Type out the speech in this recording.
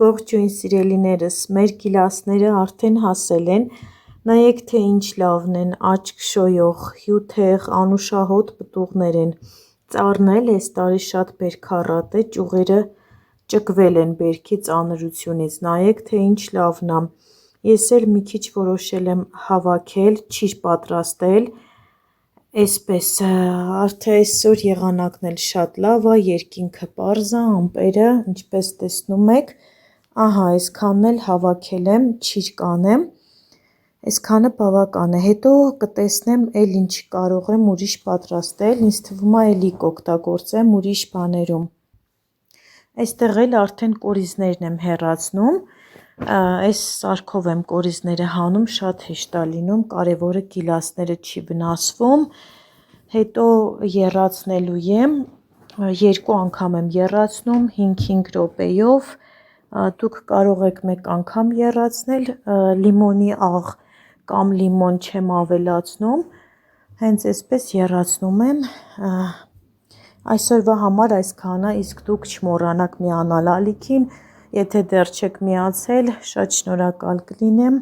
Ողջույն սիրելիներս, մեր գիլասները արդեն հասել են, նայեք թե ինչ լավն են, աչք շոյող, հյութեղ, անուշահոտ պտուղներ են, ծառն էլ այս տարի շատ բերքառատ է, ճյուղերը ճկվել են բերքի ծանրությունից, նայեք թե ինչ լավն է, ես էլ մի քիչ որոշել եմ հավաքել, ճիր պատրաստել, այսպես, արդեն այսօր եղանակն էլ շատ լավ է, երկինքը պարզ է, ամպերը, ինչպես տեսնում եք, ահա այսքանն էլ հավաքել եմ, ճիր կանեմ, այսքանը բավական է, հետո կտեսնեմ էլ ինչ կարող եմ ուրիշ պատրաստել, ինձ թվում է էլի կօգտագործեմ ուրիշ բաներում, այստեղ էլ արդեն կորիզներն եմ հեռացնում, այս սարքով եմ կորիզները հանում, շատ հեշտ է լինում, կարևորը գիլասները չի վնասվում, հետո եռացնելու եմ, երկու անգամ եմ եռացնում, 5-5 րոպեով, դուք կարող եք մեկ անգամ եռացնել, լիմոնի աղ կամ լիմոն չեմ ավելացնում, հենց այսպես եռացնում եմ, այսօրվա համար այսքանը, իսկ դուք չմոռանաք միանալ ալիքին, եթե դեռ չեք միացել, շատ շնորհակալ կլինեմ,